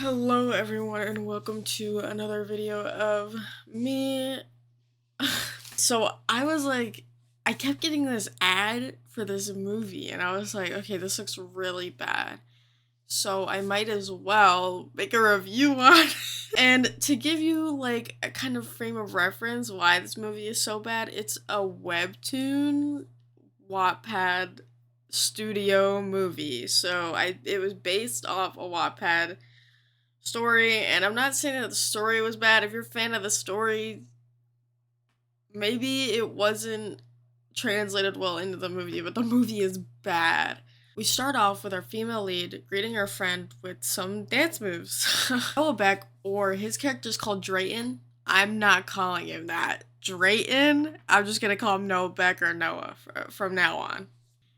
Hello everyone and welcome to another video of me. So I kept getting this ad for this movie and I was like, okay, this looks really bad. So I might as well make a review on it. And to give you like a kind of frame of reference why this movie is so bad, it's a webtoon Wattpad studio movie. So it was based off a Wattpad story, and I'm not saying that the story was bad. If you're a fan of the story, maybe it wasn't translated well into the movie, but the movie is bad. We start off with our female lead greeting her friend with some dance moves. Noah Beck, or his character's called Drayton. I'm not calling him that. Drayton? I'm just gonna call him Noah Beck or Noah from now on.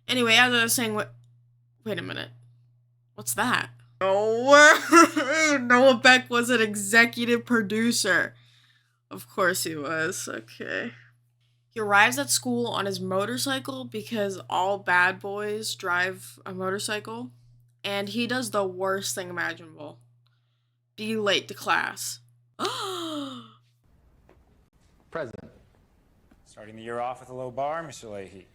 Anyway, as I was saying, wait a minute. What's that? Oh, Noah Beck was an executive producer. Of course he was. Okay. He arrives at school on his motorcycle because all bad boys drive a motorcycle. And he does the worst thing imaginable. Be late to class. Present. Starting the year off with a low bar, Mr. Leahy.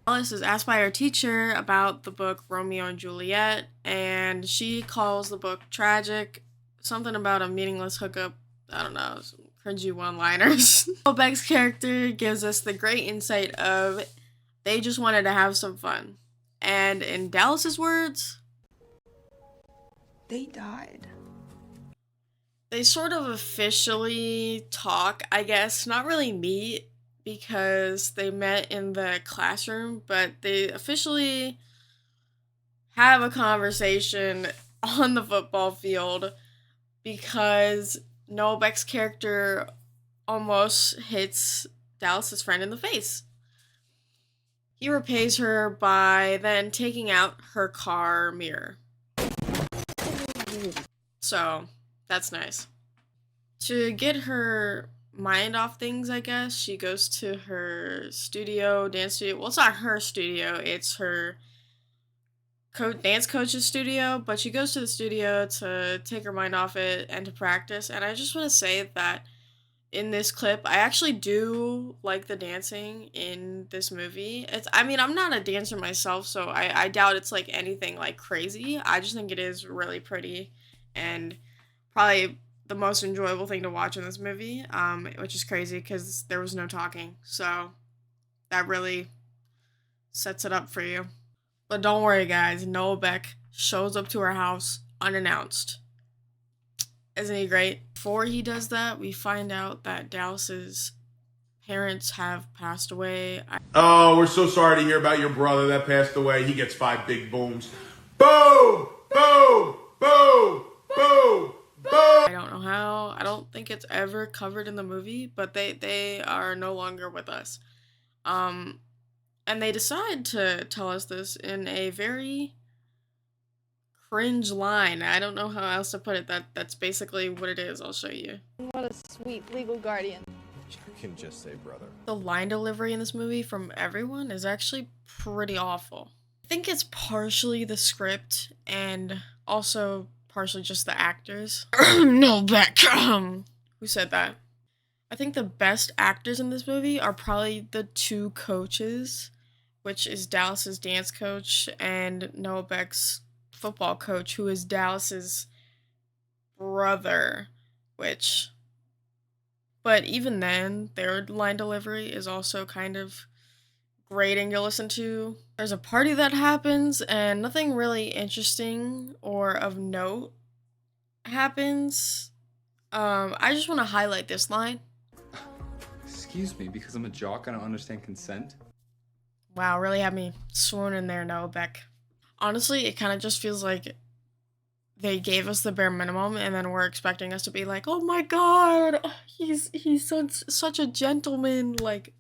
Alice is asked by her teacher about the book Romeo and Juliet, and she calls the book tragic. Something about a meaningless hookup. I don't know, some cringy one-liners. Beck's character gives us the great insight of they just wanted to have some fun. And in Dallas's words, they died. They sort of officially talk, I guess, not really meet, because they met in the classroom, but they officially have a conversation on the football field because Noah Beck's character almost hits Dallas's friend in the face. He repays her by then taking out her car mirror. So, that's nice. To get her mind off things, I guess, she goes to her studio, dance studio. Well, it's not her studio, it's her dance coach's studio, but she goes to the studio to take her mind off it and to practice. And I just want to say that in this clip, I actually do like the dancing in this movie. I'm not a dancer myself, so I doubt it's like anything like crazy. I just think it is really pretty and probably the most enjoyable thing to watch in this movie, which is crazy because there was no talking, so that really sets it up for you. But don't worry, guys, Noah Beck shows up to her house unannounced. Isn't he great? Before he does that, we find out that Dallas's parents have passed away. Oh, we're so sorry to hear about your brother that passed away. He gets 5 big booms. Boom! Boom! Boom! Boom! I don't know how. I don't think it's ever covered in the movie, but they are no longer with us. And they decide to tell us this in a very cringe line. I don't know how else to put it. That's basically what it is. I'll show you. What a sweet legal guardian. You can just say brother. The line delivery in this movie from everyone is actually pretty awful. I think it's partially the script and also partially just the actors. No, Beck. Who said that? I think the best actors in this movie are probably the 2 coaches, which is Dallas's dance coach and Noah Beck's football coach, who is Dallas's brother, but even then, their line delivery is also kind of grating to listen to. There's a party that happens and nothing really interesting or of note happens. I just want to highlight this line. Excuse me, because I'm a jock, I don't understand consent. Wow, really had me swooning there, Noah Beck. Honestly, it kind of just feels like they gave us the bare minimum and then we're expecting us to be like, oh my god, he's such a gentleman. Like,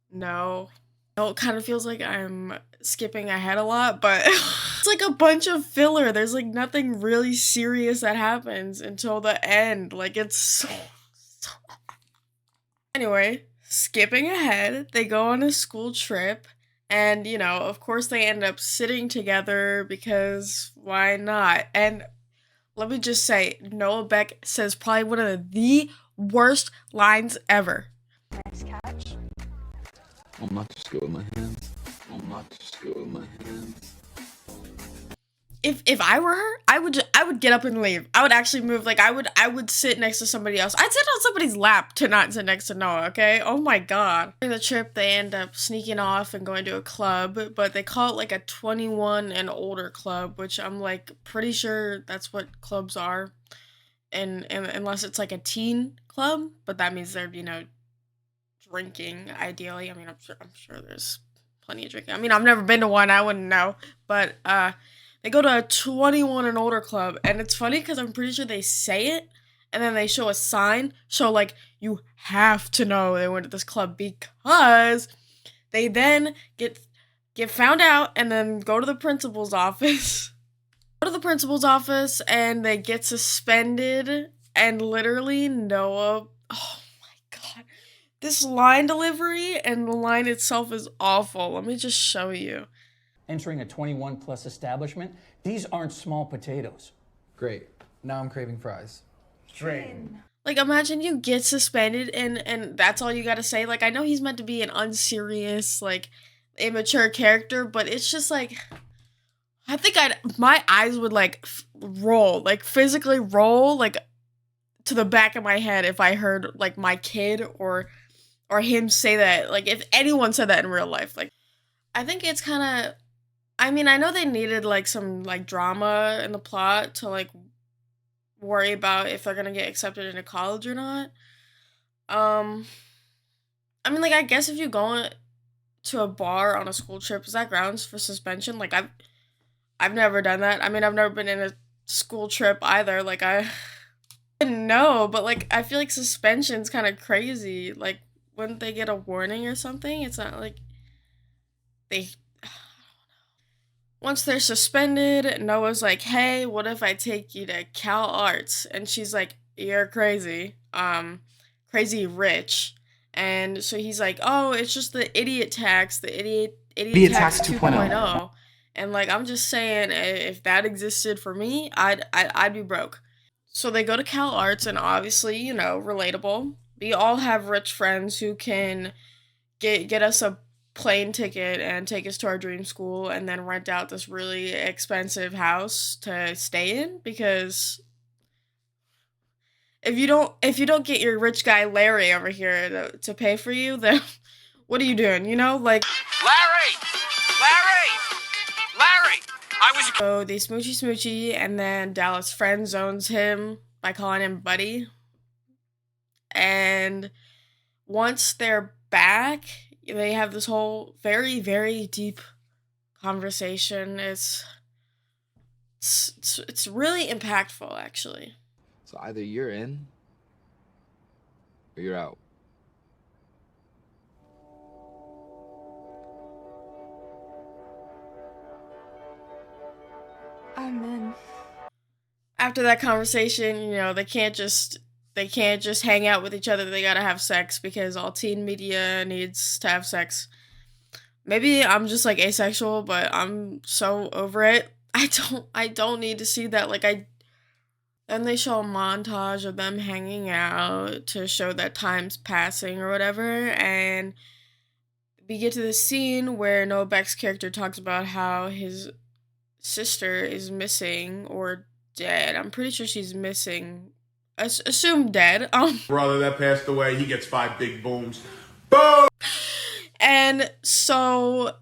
no. It kind of feels like I'm skipping ahead a lot, but it's like a bunch of filler. There's like nothing really serious that happens until the end. Like, it's so... Anyway, skipping ahead, they go on a school trip, and, you know, of course they end up sitting together because why not? And let me just say, Noah Beck says probably one of the worst lines ever. Nice catch. I'll not just go with my hands. I'll not just go with my hands. If I were her, I would get up and leave. I would actually move. Like I would sit next to somebody else. I'd sit on somebody's lap to not sit next to Noah, okay? Oh my god. During the trip, they end up sneaking off and going to a club, but they call it like a 21 and older club, which I'm like pretty sure that's what clubs are. And unless it's like a teen club, but that means there'd be no drinking ideally. I mean, I'm sure there's plenty of drinking. I mean, I've never been to one. I wouldn't know. But they go to a 21 and older club, and it's funny because I'm pretty sure they say it, and then they show a sign, so like you have to know they went to this club because they then get found out and then go to the principal's office. Go to the principal's office and they get suspended, and literally Noah, oh my god, this line delivery and the line itself is awful. Let me just show you. Entering a 21 plus establishment, these aren't small potatoes. Great. Now I'm craving fries. Train. Like, imagine you get suspended and that's all you gotta say. Like, I know he's meant to be an unserious, like, immature character, but it's just like, I think my eyes would like roll, like physically roll, like to the back of my head if I heard like my kid or him say that. Like, if anyone said that in real life, like, I think it's kind of, I mean, I know they needed like some like drama in the plot to like worry about if they're gonna get accepted into college or not. I mean, like, I guess if you go to a bar on a school trip, is that grounds for suspension? Like, I've never done that. I mean, I've never been in a school trip either. Like, I didn't know, but like, I feel like suspension's kind of crazy. Like, wouldn't they get a warning or something? It's not like they. Once they're suspended, Noah's like, hey, what if I take you to Cal Arts? And she's like, you're crazy. Crazy rich. And so he's like, oh, it's just the idiot tax, the idiot tax 2.0. And like, I'm just saying, if that existed for me, I'd be broke. So they go to Cal Arts, and obviously, you know, relatable. We all have rich friends who can get us a plane ticket and take us to our dream school and then rent out this really expensive house to stay in, because if you don't get your rich guy Larry over here to pay for you, then what are you doing, you know? Like, Larry, I was. So they smoochy, and then Dallas friend zones him by calling him buddy. And once they're back, they have this whole very, very deep conversation. It's really impactful, actually. So either you're in or you're out. I'm in. After that conversation, you know, they can't just hang out with each other. They gotta have sex because all teen media needs to have sex. Maybe I'm just like asexual, but I'm so over it. I don't need to see that. Like, then they show a montage of them hanging out to show that time's passing or whatever, and we get to the scene where Noah Beck's character talks about how his sister is missing or dead. I'm pretty sure she's missing. Assume dead. Brother that passed away, he gets 5 big booms. Boom! And so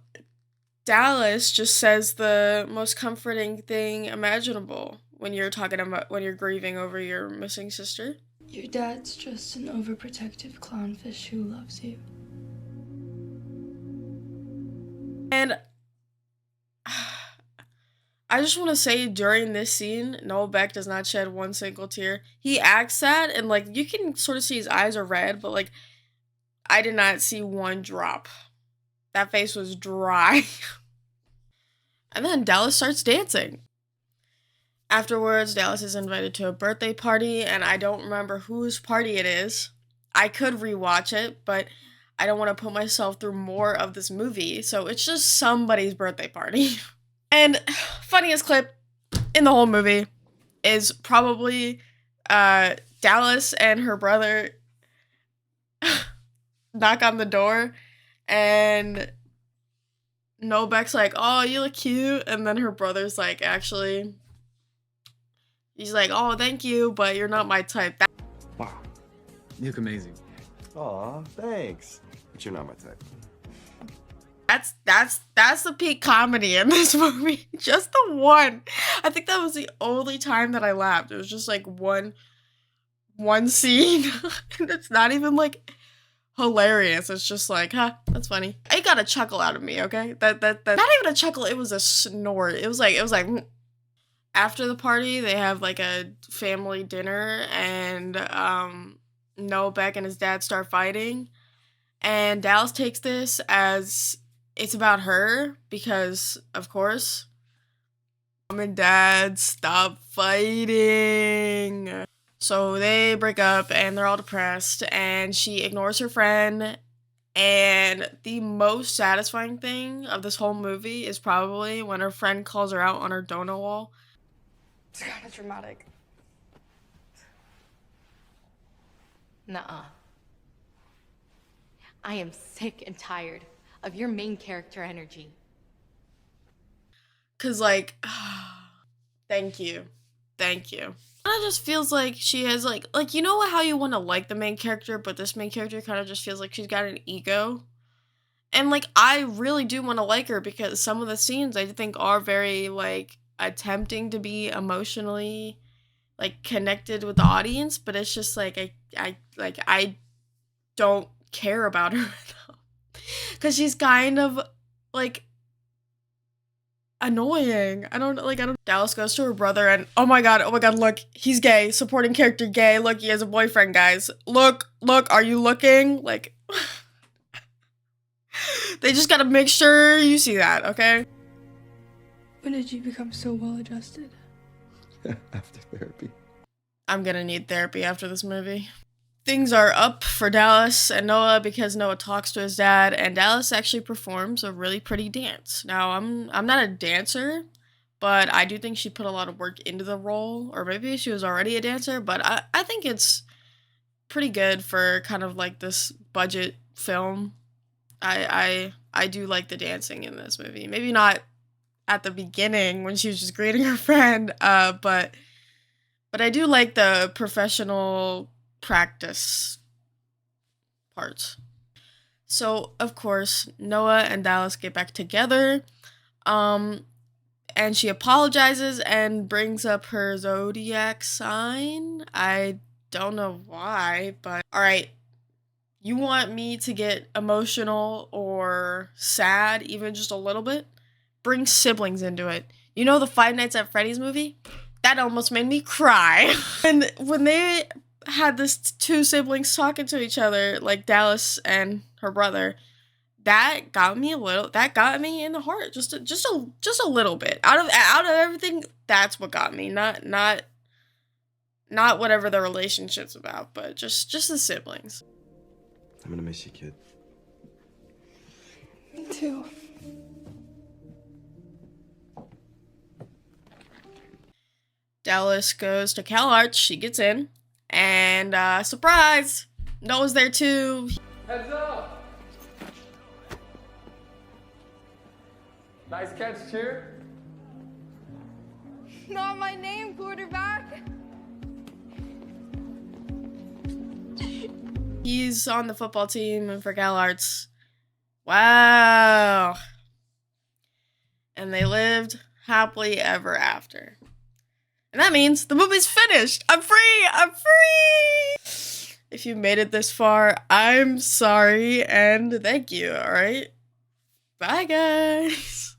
Dallas just says the most comforting thing imaginable when you're grieving over your missing sister. Your dad's just an overprotective clownfish who loves you. And I just want to say, during this scene, Noah Beck does not shed one single tear. He acts that, and like, you can sort of see his eyes are red, but like, I did not see one drop. That face was dry. And then Dallas starts dancing. Afterwards, Dallas is invited to a birthday party, and I don't remember whose party it is. I could rewatch it, but I don't want to put myself through more of this movie, so it's just somebody's birthday party. And funniest clip in the whole movie, is probably Dallas and her brother knock on the door, and Beck's like, "Oh, you look cute," and then her brother's like, "Actually," he's like, "Oh, thank you, but you're not my type." Wow. You look amazing. Aw, thanks. But you're not my type. That's the peak comedy in this movie. Just the one. I think that was the only time that I laughed. It was just like one scene. And it's not even like hilarious. It's just like, huh, that's funny. It got a chuckle out of me, okay? That not even a chuckle, it was a snort. It was like after the party, they have like a family dinner, and Beck and his dad start fighting. And Dallas takes this as it's about her because, of course, mom and dad stop fighting. So they break up and they're all depressed, and she ignores her friend. And the most satisfying thing of this whole movie is probably when her friend calls her out on her donut wall. It's kind of dramatic. Nuh-uh. I am sick and tired of your main character energy. 'Cause like, thank you. It just feels like she has like you know how you want to like the main character, but this main character kind of just feels like she's got an ego. And like, I really do want to like her because some of the scenes I think are very like attempting to be emotionally like connected with the audience, but it's just like I don't care about her because she's kind of like annoying. I don't. Dallas goes to her brother and oh my god, look, he's gay, supporting character gay, look, he has a boyfriend, guys, look, are you looking? Like, they just gotta make sure you see that, okay? When did you become so well adjusted? After therapy. I'm gonna need therapy after this movie. Things are up for Dallas and Noah because Noah talks to his dad, and Dallas actually performs a really pretty dance. Now, I'm not a dancer, but I do think she put a lot of work into the role, or maybe she was already a dancer, but I think it's pretty good for kind of like this budget film. I do like the dancing in this movie. Maybe not at the beginning when she was just greeting her friend, but I do like the professional practice parts. So, of course, Noah and Dallas get back together, and she apologizes and brings up her zodiac sign. I don't know why, but alright, you want me to get emotional or sad, even just a little bit? Bring siblings into it. You know the Five Nights at Freddy's movie? That almost made me cry. And when they had this two siblings talking to each other, like Dallas and her brother, that got me in the heart, just a little bit. Out of everything, that's what got me. Not whatever the relationship's about, but just the siblings. I'm gonna miss you, kid. Me too. Dallas goes to CalArts, she gets in, and surprise! Noah's there too. Heads up! Nice catch, cheer. Not my name, quarterback. He's on the football team for CalArts. Wow. And they lived happily ever after. And that means the movie's finished. I'm free. If you made it this far, I'm sorry and thank you, all right? Bye, guys.